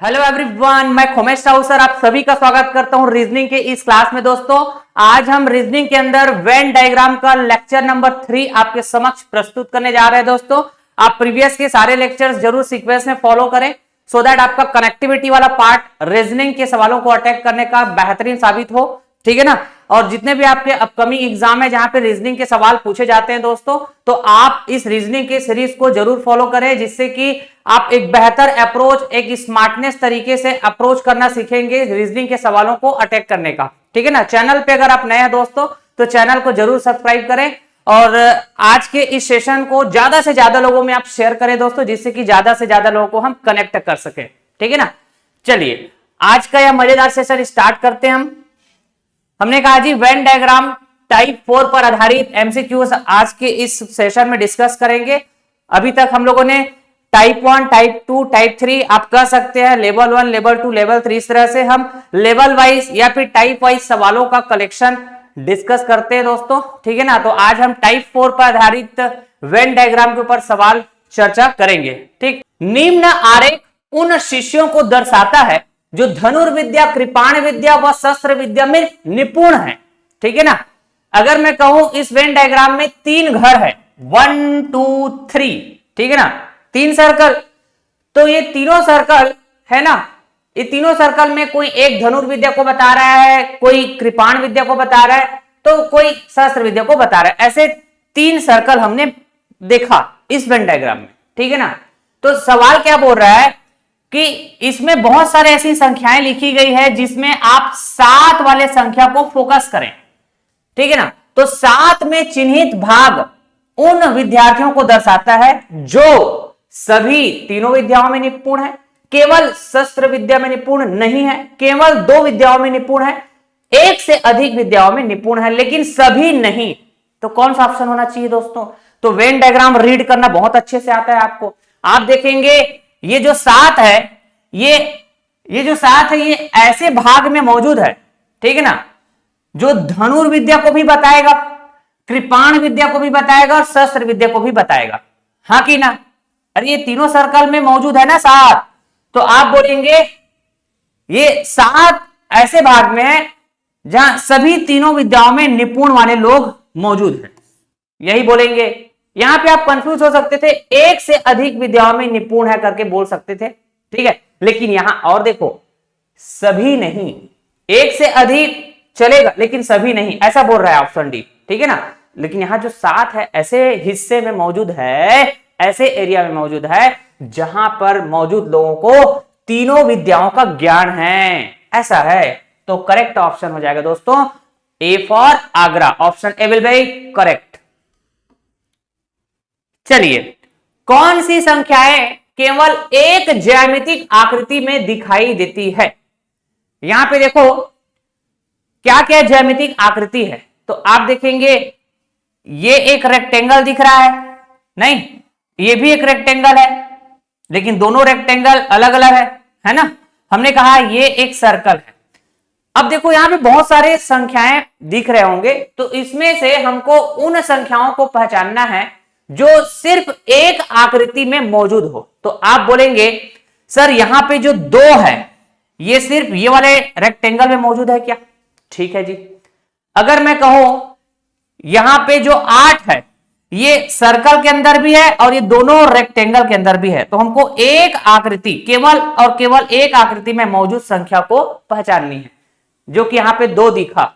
Hello everyone, मैं Khomesh Sahu sir आप सभी का स्वागत करता हूं रीजनिंग के इस क्लास में। दोस्तों, आज हम रीजनिंग के अंदर वेन डायग्राम का लेक्चर नंबर 3 आपके समक्ष प्रस्तुत करने जा रहे हैं। दोस्तों, आप प्रीवियस के सारे लेक्चर्स जरूर सीक्वेंस में फॉलो करें सो दैट आपका कनेक्टिविटी वाला पार्ट रीजनिंग के सवालों को अटैक करने का बेहतरीन साबित हो। ठीक है ना। और जितने भी आपके अपकमिंग एग्जाम है जहां पे रीजनिंग के सवाल पूछे जाते हैं दोस्तों, तो आप इस रीजनिंग के सीरीज को जरूर फॉलो करें, जिससे कि आप एक बेहतर अप्रोच, एक स्मार्टनेस तरीके से अप्रोच करना सीखेंगे रीजनिंग के सवालों को अटैक करने का। ठीक है ना। चैनल पे अगर आप नए हैं दोस्तों तो चैनल को जरूर सब्सक्राइब करें और आज के इस सेशन को ज्यादा से ज्यादा लोगों में आप शेयर करें दोस्तों, जिससे कि ज्यादा से ज्यादा लोगों को हम कनेक्ट कर सके। ठीक है ना। चलिए आज का यह मजेदार सेशन स्टार्ट करते हैं। हमने कहा जी वेन डायग्राम टाइप 4 पर आधारित एमसीक्यूज आज के इस सेशन में डिस्कस करेंगे। अभी तक हम लोगों ने टाइप 1, टाइप 2, टाइप 3 आप कह सकते हैं, लेवल 1, लेवल 2, लेवल 3, इस तरह से हम लेवल वाइज या फिर टाइप वाइज सवालों का कलेक्शन डिस्कस करते हैं दोस्तों। ठीक है ना। तो आज हम टाइप 4 पर आधारित वेन डायग्राम के ऊपर सवाल चर्चा करेंगे। ठीक, निम्न आरेख उन शिष्यों को दर्शाता है जो धनुर्विद्या, कृपाण विद्या व शस्त्र विद्या में निपुण है। ठीक है ना। अगर मैं कहूं इस वेन डायग्राम में 3 घर है, 1 2 3, ठीक है ना, 3 सर्कल। तो ये तीनों सर्कल है ना, ये तीनों सर्कल में कोई एक धनुर्विद्या को बता रहा है, कोई कृपाण विद्या को बता रहा है, तो कोई शस्त्र विद्या को बता रहा है। ऐसे 3 सर्कल हमने देखा इस वेन डायग्राम में। ठीक है ना। तो सवाल क्या बोल रहा है कि इसमें बहुत सारे ऐसी संख्याएं लिखी गई है जिसमें आप 7 वाले संख्या को फोकस करें। ठीक है ना। तो 7 में चिन्हित भाग उन विद्यार्थियों को दर्शाता है जो सभी तीनों विद्याओं में निपुण है, केवल शस्त्र विद्या में निपुण नहीं है, केवल 2 विद्याओं में निपुण है, 1 से अधिक विद्याओं में निपुण है, लेकिन सभी नहीं। तो कौन सा ऑप्शन होना चाहिए दोस्तों? तो वेन डायग्राम रीड करना बहुत अच्छे से आता है आपको। आप देखेंगे ये जो 7 है, ये जो 7 है, ये ऐसे भाग में मौजूद है, ठीक है ना, जो धनुर्विद्या को भी बताएगा, कृपाण विद्या को भी बताएगा और शस्त्र विद्या को भी बताएगा। हाँ कि ना? अरे ये तीनों सर्कल में मौजूद है ना 7, तो आप बोलेंगे ये 7 ऐसे भाग में है जहां सभी तीनों विद्याओं में निपुण वाले लोग मौजूद हैं, यही बोलेंगे। यहां पे आप कंफ्यूज हो सकते थे, 1 से अधिक विद्याओं में निपुण है करके बोल सकते थे, ठीक है, लेकिन यहां और देखो, सभी नहीं, 1 से अधिक चलेगा लेकिन सभी नहीं, ऐसा बोल रहा है ऑप्शन डी। ठीक है ना। लेकिन यहां जो 7 है ऐसे हिस्से में मौजूद है, ऐसे एरिया में मौजूद है जहां पर मौजूद लोगों को तीनों विद्याओं का ज्ञान है, ऐसा है। तो करेक्ट ऑप्शन हो जाएगा दोस्तों A for Agra, option A will be correct. चलिए, कौन सी संख्याएं केवल एक ज्यामितिक आकृति में दिखाई देती है? यहां पे देखो क्या क्या ज्यामितिक आकृति है। तो आप देखेंगे ये एक रेक्टेंगल दिख रहा है, नहीं, ये भी एक रेक्टेंगल है, लेकिन दोनों रेक्टेंगल अलग अलग है ना। हमने कहा ये एक सर्कल है। अब देखो यहां पे बहुत सारे संख्याएं दिख रहे होंगे, तो इसमें से हमको उन संख्याओं को पहचानना है जो सिर्फ एक आकृति में मौजूद हो। तो आप बोलेंगे सर यहां पे जो 2 है ये सिर्फ ये वाले रेक्टेंगल में मौजूद है क्या? ठीक है जी। अगर मैं कहूं यहां पे जो 8 है ये सर्कल के अंदर भी है और ये दोनों रेक्टेंगल के अंदर भी है, तो हमको एक आकृति, केवल और केवल एक आकृति में मौजूद संख्या को पहचाननी है, जो कि यहां पे 2 दिखा।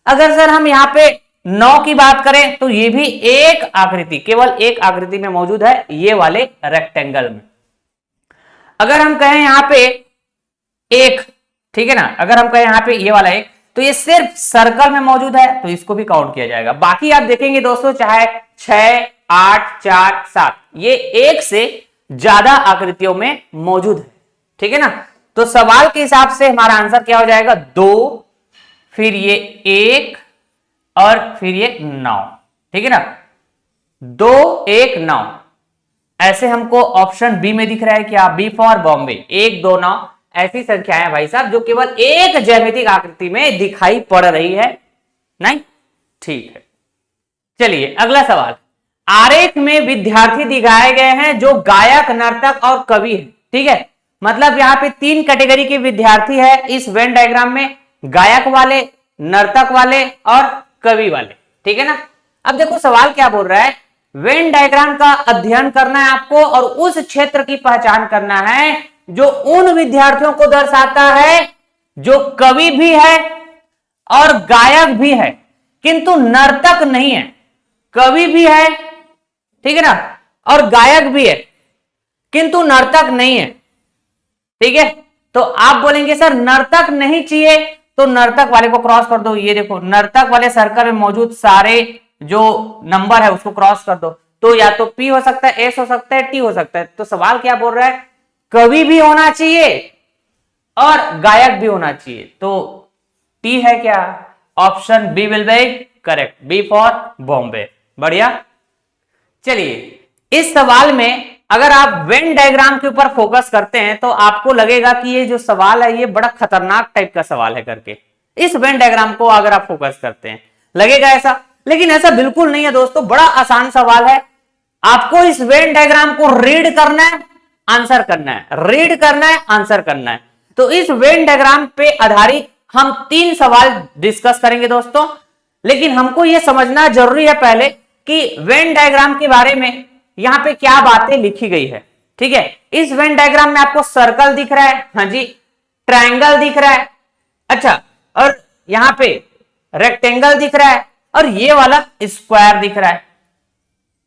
अगर सर हम यहां पे 9 की बात करें तो ये भी एक आकृति, केवल एक आकृति में मौजूद है, ये वाले रेक्टेंगल में। अगर हम कहें यहां पे 1, ठीक है ना, अगर हम कहें यहां पे ये वाला 1, तो ये सिर्फ सर्कल में मौजूद है, तो इसको भी काउंट किया जाएगा। बाकी आप देखेंगे दोस्तों, चाहे 6, 8, 4, 7, ये 1 से ज्यादा आकृतियों में मौजूद है। ठीक है ना। तो सवाल के हिसाब से हमारा आंसर क्या हो जाएगा? 2, फिर ये 1 और फिर ये 9। ठीक है ना। 2, 1, 9, ऐसे हमको ऑप्शन बी में दिख रहा है क्या? बी फॉर बॉम्बे, 1, 2, 9 ऐसी संख्याएं भाई साहब जो केवल एक ज्यामितिक आकृति में दिखाई पड़ रही है, नहीं? ठीक है। चलिए अगला सवाल, आरेख में विद्यार्थी दिखाए गए हैं जो गायक, नर्तक और कवि है। ठीक है। मतलब यहाँ पे 3 कैटेगरी के विद्यार्थी है इस वेन डायग्राम में, गायक वाले, नर्तक वाले और कवि वाले, ठीक है ना। अब देखो सवाल क्या बोल रहा है, वेन डायग्राम का अध्ययन करना है आपको और उस क्षेत्र की पहचान करना है जो उन विद्यार्थियों को दर्शाता है जो कवि भी है और गायक भी है किंतु नर्तक नहीं है, कवि भी है, ठीक है ना, और गायक भी है किंतु नर्तक नहीं है, ठीक है। तो आप बोलेंगे सर नर्तक नहीं चाहिए, तो नर्तक वाले को क्रॉस कर दो। ये देखो नर्तक वाले सर्कल में मौजूद सारे जो नंबर है उसको क्रॉस कर दो, तो या तो P हो सकता है, S हो सकता है, T हो सकता है। तो सवाल क्या बोल रहा है, कवि भी होना चाहिए और गायक भी होना चाहिए, तो T है क्या, option B will be correct, B for Bombay. बढ़िया। चलिए इस सवाल में अगर आप वेन डायग्राम के ऊपर फोकस करते हैं तो आपको लगेगा कि ये जो सवाल है ये बड़ा खतरनाक टाइप का सवाल है करके, इस वेन डायग्राम को अगर आप फोकस करते हैं लगेगा ऐसा, लेकिन ऐसा बिल्कुल नहीं है दोस्तों, बड़ा आसान सवाल है। आपको इस वेन डायग्राम को रीड करना है, आंसर करना है, रीड करना है, आंसर करना है। तो इस वेन डायग्राम पे आधारित हम 3 सवाल डिस्कस करेंगे दोस्तों, लेकिन हमको यह समझना जरूरी है पहले कि वेन डायग्राम के बारे में यहां पे क्या बातें लिखी गई है, ठीक है। इस वेन डायग्राम में आपको सर्कल दिख रहा है, हाँ जी, ट्रायंगल दिख रहा है, अच्छा, और यहां पे रेक्टेंगल दिख रहा है और ये वाला स्क्वायर दिख रहा है।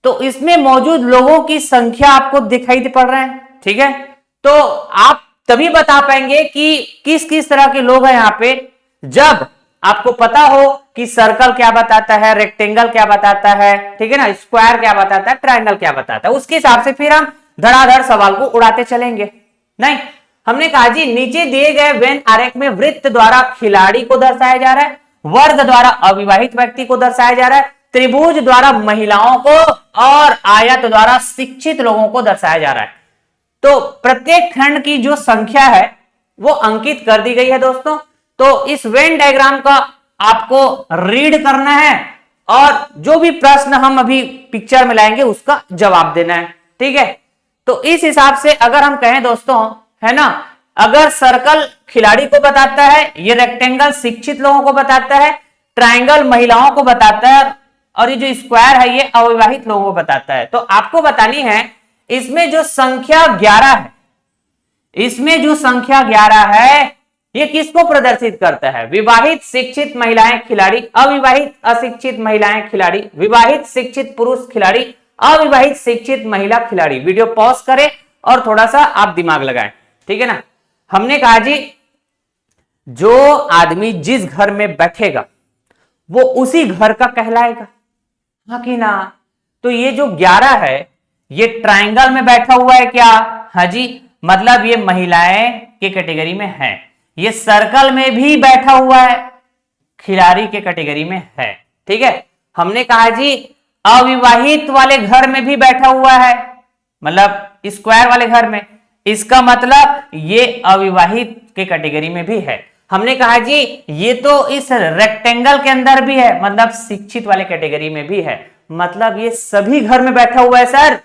तो इसमें मौजूद लोगों की संख्या आपको दिखाई पड़ रहा है, ठीक है। तो आप तभी बता पाएंगे कि किस किस तरह के लोग हैं यहां पे, जब आपको पता हो कि सर्कल क्या बताता है, रेक्टेंगल क्या बताता है, ठीक है ना, स्क्वायर क्या बताता है, ट्रायंगल क्या बताता है, उसके हिसाब से फिर हम धड़ाधड़ सवाल को उड़ाते चलेंगे। नहीं, हमने कहा जी नीचे दिए गए वेन आरेख में वृत्त द्वारा खिलाड़ी को दर्शाया जा रहा है, वर्ग द्वारा अविवाहित व्यक्ति को दर्शाया जा रहा है, त्रिभुज द्वारा महिलाओं को और आयत द्वारा शिक्षित लोगों को दर्शाया जा रहा है। तो प्रत्येक खंड की जो संख्या है वो अंकित कर दी गई है दोस्तों। तो इस वेन डायग्राम का आपको रीड करना है और जो भी प्रश्न हम अभी पिक्चर में लाएंगे उसका जवाब देना है, ठीक है। तो इस हिसाब से अगर हम कहें दोस्तों, है ना, अगर सर्कल खिलाड़ी को बताता है, ये रेक्टेंगल शिक्षित लोगों को बताता है, ट्रायंगल महिलाओं को बताता है और ये जो स्क्वायर है ये अविवाहित लोगों को बताता है। तो आपको बतानी है इसमें जो संख्या 11 है, इसमें जो संख्या 11 है ये किसको प्रदर्शित करता है, विवाहित शिक्षित महिलाएं खिलाड़ी, अविवाहित अशिक्षित महिलाएं खिलाड़ी, विवाहित शिक्षित पुरुष खिलाड़ी, अविवाहित शिक्षित महिला खिलाड़ी। वीडियो पॉज करें और थोड़ा सा आप दिमाग लगाएं, ठीक है ना। हमने कहा जी जो आदमी जिस घर में बैठेगा वो उसी घर का कहलाएगा, हाँ कि ना। तो ये जो 11 है ये ट्रायंगल में बैठा हुआ है क्या, हाँ जी, मतलब ये महिलाएं के कैटेगरी में है। ये सर्कल में भी बैठा हुआ है, खिलाड़ी के कैटेगरी में है, ठीक है। हमने कहा जी अविवाहित वाले घर में भी बैठा हुआ है, मतलब स्क्वायर वाले घर में, इसका मतलब ये अविवाहित के कैटेगरी में भी है। हमने कहा जी ये तो इस रेक्टेंगल के अंदर भी है, मतलब शिक्षित वाले कैटेगरी में भी है, मतलब ये सभी घर में बैठा हुआ है सर,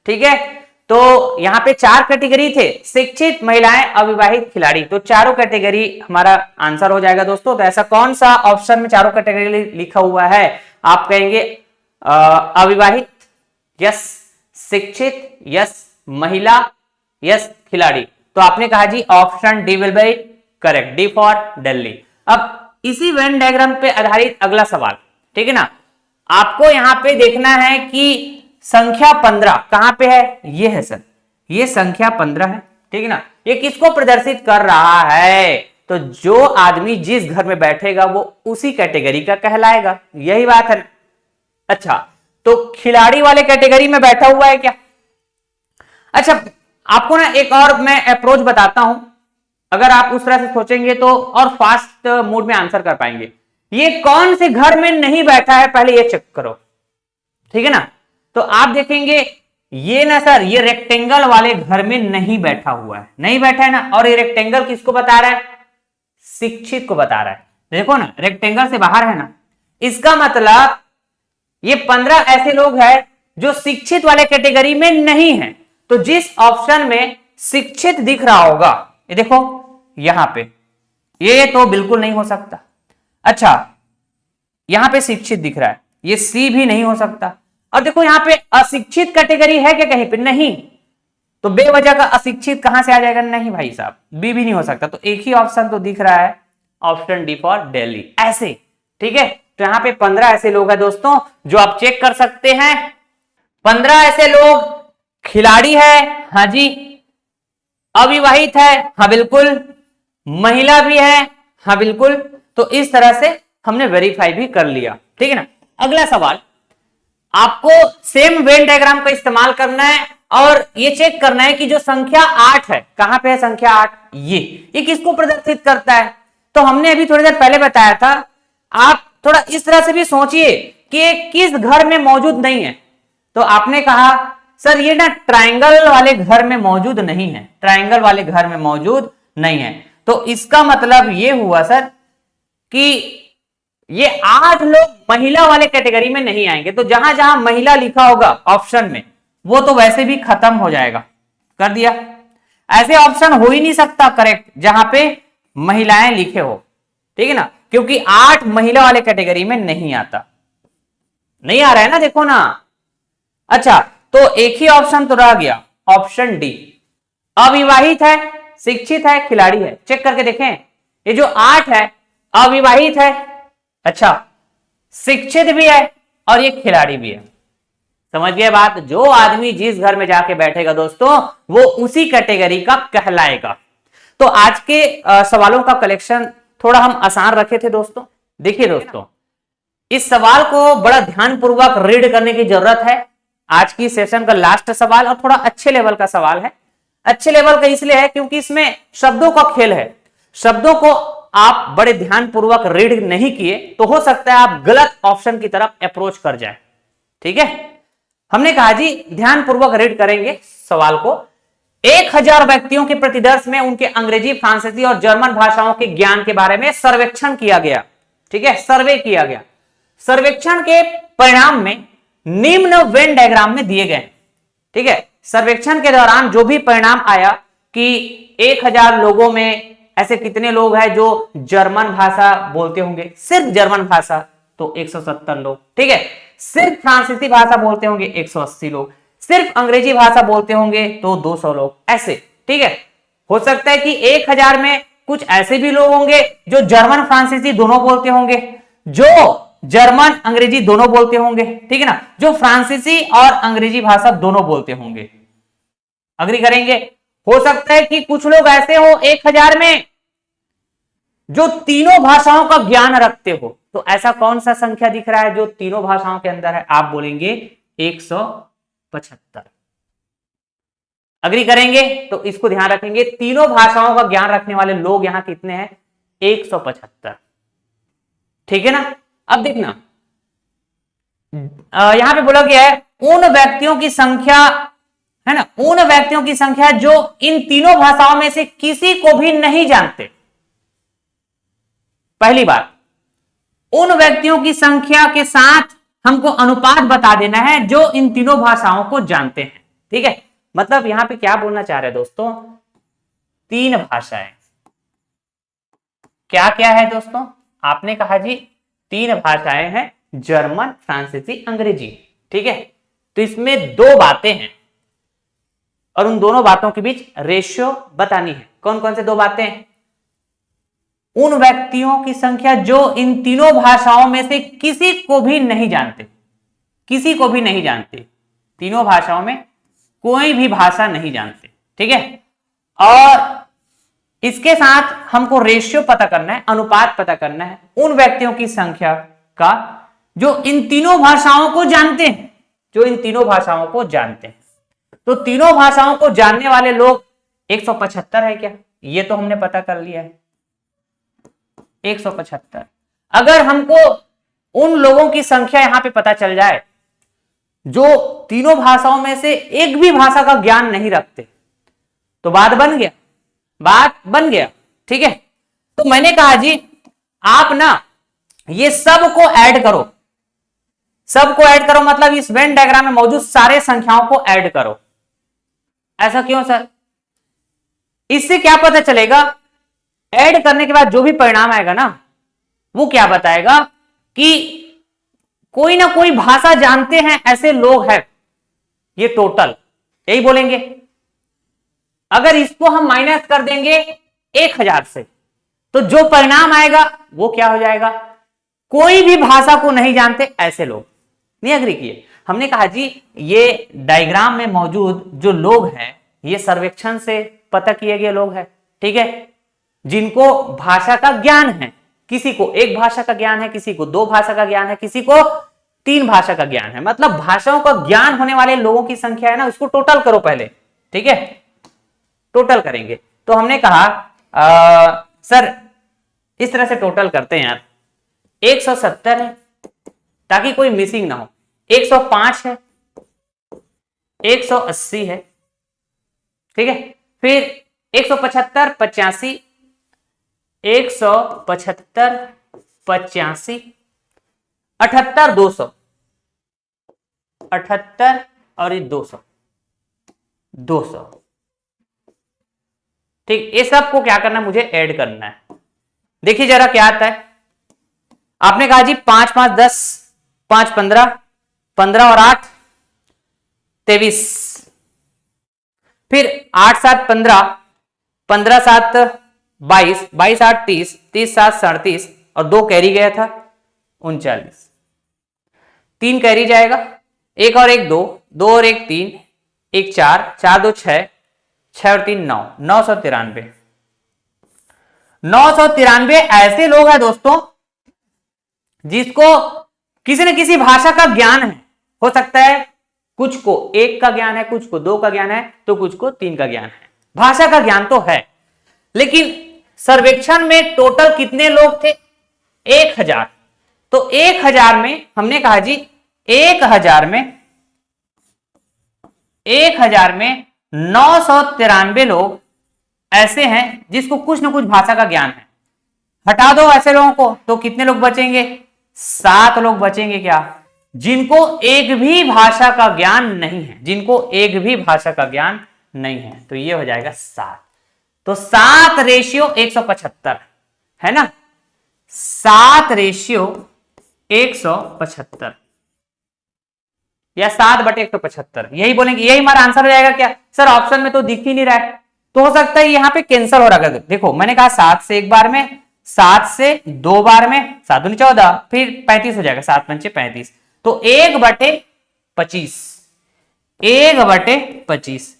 ठीक है। तो यहां पे 4 कैटेगरी थे, शिक्षित, महिलाएं, अविवाहित, खिलाड़ी, तो चारों कैटेगरी हमारा आंसर हो जाएगा दोस्तों। तो ऐसा कौन सा ऑप्शन में चारों कैटेगरी लिखा हुआ है, आप कहेंगे अविवाहित, यस, शिक्षित, यस, महिला, यस, खिलाड़ी। तो आपने कहा जी option D will be correct, D for Delhi. अब इसी वेन डायग्राम पे आधारित अगला सवाल, ठीक है ना, आपको यहां पे देखना है कि संख्या 15 कहां पे है, ये है सर, ये संख्या 15 है, ठीक है ना। ये किसको प्रदर्शित कर रहा है, तो जो आदमी जिस घर में बैठेगा वो उसी कैटेगरी का कहलाएगा, यही बात है। अच्छा, तो खिलाड़ी वाले कैटेगरी में बैठा हुआ है क्या। अच्छा, आपको ना एक और मैं अप्रोच बताता हूं, अगर आप उस तरह से सोचेंगे तो और फास्ट मूड में आंसर कर पाएंगे। ये कौन से घर में नहीं बैठा है पहले ये चेक करो, ठीक है ना। तो आप देखेंगे ये ना सर, ये रेक्टेंगल वाले घर में नहीं बैठा हुआ है, नहीं बैठा है ना। और ये रेक्टेंगल किसको बता रहा है, शिक्षित को बता रहा है। देखो ना रेक्टेंगल से बाहर है ना, इसका मतलब ये 15 ऐसे लोग हैं जो शिक्षित वाले कैटेगरी में नहीं है। तो जिस ऑप्शन में शिक्षित दिख रहा होगा, ये देखो यहां पे, ये तो बिल्कुल नहीं हो सकता। अच्छा, यहां पे शिक्षित दिख रहा है, ये सी भी नहीं हो सकता। और देखो यहां पे अशिक्षित कैटेगरी है क्या कहीं पे? नहीं, तो बेवजह का अशिक्षित कहां से आ जाएगा? नहीं भाई साहब, बी भी नहीं हो सकता। तो एक ही ऑप्शन तो दिख रहा है, ऑप्शन डी फॉर दिल्ली, ऐसे। ठीक है, तो यहां पे 15 ऐसे लोग हैं दोस्तों जो आप चेक कर सकते हैं। 15 ऐसे लोग खिलाड़ी है, हाँ जी, अविवाहित है, हाँ बिल्कुल, महिला भी है, हाँ बिल्कुल। तो इस तरह से हमने वेरीफाई भी कर लिया। ठीक है ना। अगला सवाल, आपको सेम वेन डायग्राम का इस्तेमाल करना है और ये चेक करना है कि जो संख्या 8 है, कहां पे है संख्या 8? ये किसको प्रदर्शित करता है? तो हमने अभी थोड़ी देर पहले बताया था, आप थोड़ा इस तरह से भी सोचिए कि ये किस घर में मौजूद नहीं है। तो आपने कहा सर ये ना ट्रायंगल वाले घर में मौजूद नहीं है, ट्रायंगल वाले घर में मौजूद नहीं है। तो इसका मतलब ये हुआ सर कि ये 8 लोग महिला वाले कैटेगरी में नहीं आएंगे। तो जहां जहां महिला लिखा होगा ऑप्शन में, वो तो वैसे भी खत्म हो जाएगा। कर दिया, ऐसे ऑप्शन हो ही नहीं सकता करेक्ट जहां पे महिलाएं लिखे हो। ठीक है ना, क्योंकि 8 महिला वाले कैटेगरी में नहीं आता, नहीं आ रहा है ना, देखो ना। अच्छा, तो एक ही ऑप्शन तो रह गया, ऑप्शन डी, अविवाहित है, शिक्षित है, खिलाड़ी है। चेक करके देखें, ये जो 8 है, अविवाहित है, अच्छा, शिक्षित भी है और ये खिलाड़ी भी है। समझ गए बात? जो आदमी जिस घर में जाके बैठेगा दोस्तों, वो उसी कैटेगरी का कहलाएगा। तो आज के सवालों का कलेक्शन थोड़ा हम आसान रखे थे दोस्तों। देखिए दोस्तों, इस सवाल को बड़ा ध्यानपूर्वक रीड करने की जरूरत है। आज की सेशन का लास्ट सवाल और थोड़ा अच्छे लेवल का सवाल है। अच्छे लेवल का इसलिए है क्योंकि इसमें शब्दों का खेल है। शब्दों को आप बड़े ध्यानपूर्वक रीड नहीं किए तो हो सकता है आप गलत ऑप्शन की तरफ अप्रोच कर जाए। ठीक है, हमने कहा जी ध्यानपूर्वक रीड करेंगे सवाल को। 1000 व्यक्तियों के प्रतिदर्श में उनके अंग्रेजी, फ्रांसीसी और जर्मन भाषाओं के ज्ञान के बारे में सर्वेक्षण किया गया। ठीक है, सर्वे किया गया। सर्वेक्षण के परिणाम में निम्न वेन डायग्राम में दिए गए। ठीक है, सर्वेक्षण के दौरान जो भी परिणाम आया कि 1000 लोगों में ऐसे कितने लोग हैं जो जर्मन भाषा बोलते होंगे, सिर्फ जर्मन भाषा, तो 170 लोग। ठीक है, सिर्फ फ्रांसीसी भाषा बोलते होंगे 180 लोग, सिर्फ अंग्रेजी भाषा बोलते होंगे तो 200 लोग, ऐसे। ठीक है, हो सकता है कि 1000 में कुछ ऐसे भी लोग होंगे जो जर्मन फ्रांसीसी दोनों बोलते होंगे, जो जर्मन अंग्रेजी दोनों बोलते होंगे। ठीक है ना, जो फ्रांसीसी और अंग्रेजी भाषा दोनों बोलते होंगे। अग्री करेंगे? हो सकता है कि कुछ लोग ऐसे हो 1000 में जो तीनों भाषाओं का ज्ञान रखते हो। तो ऐसा कौन सा संख्या दिख रहा है जो तीनों भाषाओं के अंदर है? आप बोलेंगे 175। अग्री करेंगे? तो इसको ध्यान रखेंगे, तीनों भाषाओं का ज्ञान रखने वाले लोग यहां कितने हैं? 175। ठीक है ना। अब देखना, यहां पे बोला गया है उन व्यक्तियों की संख्या, है ना, उन व्यक्तियों की संख्या जो इन तीनों भाषाओं में से किसी को भी नहीं जानते। पहली बात, उन व्यक्तियों की संख्या के साथ हमको अनुपात बता देना है जो इन तीनों भाषाओं को जानते हैं। ठीक है, मतलब यहां पे क्या बोलना चाह रहे हैं दोस्तों? 3 भाषाएं। क्या क्या है दोस्तों? आपने कहा जी 3 भाषाएं हैं, जर्मन, फ्रांसीसी, अंग्रेजी। ठीक है, तो इसमें 2 बातें हैं और उन दोनों बातों के बीच रेशियो बतानी है। कौन कौन से 2 बातें? उन व्यक्तियों की संख्या जो इन तीनों भाषाओं में से किसी को भी नहीं जानते, किसी को भी नहीं जानते, तीनों भाषाओं में कोई भी भाषा नहीं जानते। ठीक है, और इसके साथ हमको रेशियो पता करना है, अनुपात पता करना है उन व्यक्तियों की संख्या का जो इन तीनों भाषाओं को जानते हैं, जो इन तीनों भाषाओं को जानते हैं। तो तीनों भाषाओं को जानने वाले लोग 175 है क्या? ये तो हमने पता कर लिया है, 175। अगर हमको उन लोगों की संख्या यहां पे पता चल जाए जो तीनों भाषाओं में से एक भी भाषा का ज्ञान नहीं रखते, तो बात बन गया, बात बन गया। ठीक है, तो मैंने कहा जी आप ना ये सब को ऐड करो, सबको ऐड करो, मतलब इस वेन डायग्राम में मौजूद सारे संख्याओं को ऐड करो। ऐसा क्यों सर? इससे क्या पता चलेगा, ऐड करने के बाद जो भी परिणाम आएगा ना, वो क्या बताएगा कि कोई ना कोई भाषा जानते हैं ऐसे लोग हैं, ये टोटल यही बोलेंगे। अगर इसको हम माइनस कर देंगे 1000 से, तो जो परिणाम आएगा वो क्या हो जाएगा, कोई भी भाषा को नहीं जानते ऐसे लोग। नहीं एग्री किए? हमने कहा जी ये डायग्राम में मौजूद जो लोग हैं ये सर्वेक्षण से पता किए गए लोग हैं, ठीक है, जिनको भाषा का ज्ञान है। किसी को एक भाषा का ज्ञान है, किसी को 2 भाषा का ज्ञान है, किसी को 3 भाषा का ज्ञान है। मतलब भाषाओं का ज्ञान होने वाले लोगों की संख्या है ना, उसको टोटल करो पहले, ठीक है, टोटल करेंगे। तो हमने कहा सर इस तरह से टोटल करते हैं यार, 170 है ताकि कोई मिसिंग ना हो, 105 है, 180 है, ठीक है, फिर 175, 85, 175, 85, 78, 200, 78 और ये 200, 200, ठीक। ये सब को क्या करना है, मुझे ऐड करना है। देखिए जरा क्या आता है। आपने कहा जी 5 5 10, 5 15, 15 और 8 23, फिर 8 7 15, 15 7 22, 22 8 30, 30 7 37 और 2 कैरी गया था 39, 3 कैरी जाएगा, 1 और 1 2, 2 और 1 3, 1 4, 4 2 6, 6 और 3 9, 993। 993 ऐसे लोग हैं दोस्तों जिसको किसी न किसी भाषा का ज्ञान है। हो सकता है कुछ को 1 का ज्ञान है, कुछ को 2 का ज्ञान है, तो कुछ को 3 का ज्ञान है। भाषा का ज्ञान तो है, लेकिन सर्वेक्षण में टोटल कितने लोग थे, 1000। तो 1000 में हमने कहा जी 1000 में 993 लोग ऐसे हैं जिसको कुछ ना कुछ भाषा का ज्ञान है। हटा दो ऐसे लोगों को तो कितने लोग बचेंगे, 7 लोग बचेंगे क्या, जिनको एक भी भाषा का ज्ञान नहीं है, जिनको एक भी भाषा का ज्ञान नहीं है। तो ये हो जाएगा 7। तो 7 रेशियो 175 है ना, 7 रेशियो 175 या 7/175, यही बोलेंगे, यही हमारा आंसर हो जाएगा क्या। सर ऑप्शन में तो दिख ही नहीं रहा है, तो हो सकता है यहां पे कैंसिल हो रहा है। देखो मैंने कहा 7 से 1 बार में, 7 से 2 बार में, 7 दूनी 14, फिर 35 हो जाएगा, 7 पंचे 35, तो 1/25, 1/25।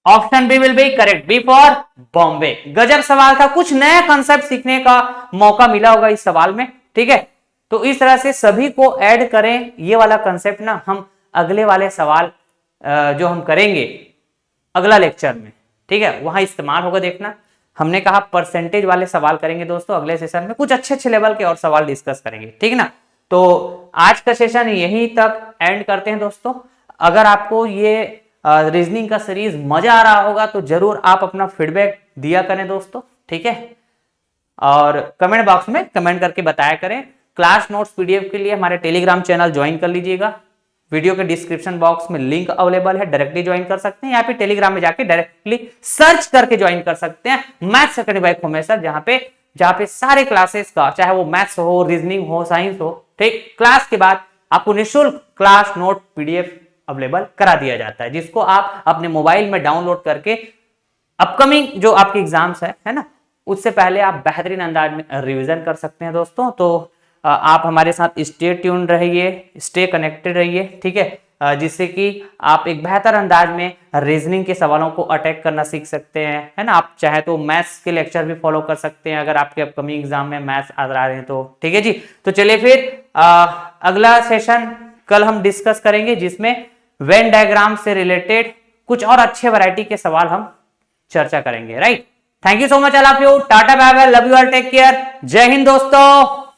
Option B will be correct, B for Bombay. गजब सवाल था, कुछ नया कंसेप्ट सीखने का मौका मिला होगा इस सवाल में, ठीक है। तो इस तरह से सभी को ऐड करें, ये वाला कंसेप्ट ना हम अगले वाले सवाल जो हम करेंगे अगला लेक्चर में, ठीक है, वहां इस्तेमाल होगा, देखना। हमने कहा परसेंटेज वाले सवाल करेंगे दोस्तों अगले सेशन में, कुछ अच्छे लेवल के और सवाल डिस्कस करेंगे, ठीक है ना। तो आज का सेशन यहीं तक एंड करते हैं दोस्तों। अगर आपको ये रीजनिंग का सीरीज मजा आ रहा होगा तो जरूर आप अपना फीडबैक दिया करें दोस्तों, ठीक है, और कमेंट बॉक्स में कमेंट करके बताया करें। क्लास नोट्स पीडीएफ के लिए हमारे टेलीग्राम चैनल ज्वाइन कर लीजिएगा, वीडियो के डिस्क्रिप्शन बॉक्स में लिंक अवेलेबल है, डायरेक्टली ज्वाइन कर सकते हैं, या फिर टेलीग्राम में जाके डायरेक्टली सर्च करके ज्वाइन कर सकते हैं maths academy by Khomesh sir, जहां पे सारे क्लासेस का, चाहे वो मैथ्स हो, रीजनिंग हो, साइंस हो, ठीक, क्लास के बाद आपको निःशुल्क क्लास नोट पीडीएफ अवेलेबल करा दिया जाता है, जिसको आप अपने मोबाइल में डाउनलोड करके अपकमिंग जो आपके एग्जाम्स है ना, उससे पहले आप बेहतरीन अंदाज में रिवीजन कर सकते हैं दोस्तों। तो आप हमारे साथ स्टे ट्यून रहिए, स्टे कनेक्टेड रहिए, ठीक है, जिससे कि आप एक बेहतर अंदाज में रीजनिंग के सवालों को अटैक करना सीख सकते हैं, है ना। आप चाहे तो मैथ्स के लेक्चर भी फॉलो कर सकते हैं अगर आपके अपकमिंग एग्जाम में मैथ्स आ रहे हैं तो, ठीक है जी। तो चलिए फिर अगला सेशन कल हम डिस्कस करेंगे, जिसमें वेन डायग्राम से रिलेटेड कुछ और अच्छे वैरायटी के सवाल हम चर्चा करेंगे, right. Thank you so much, I love you, tata bye bye, love you all, take care, Jai Hind दोस्तों।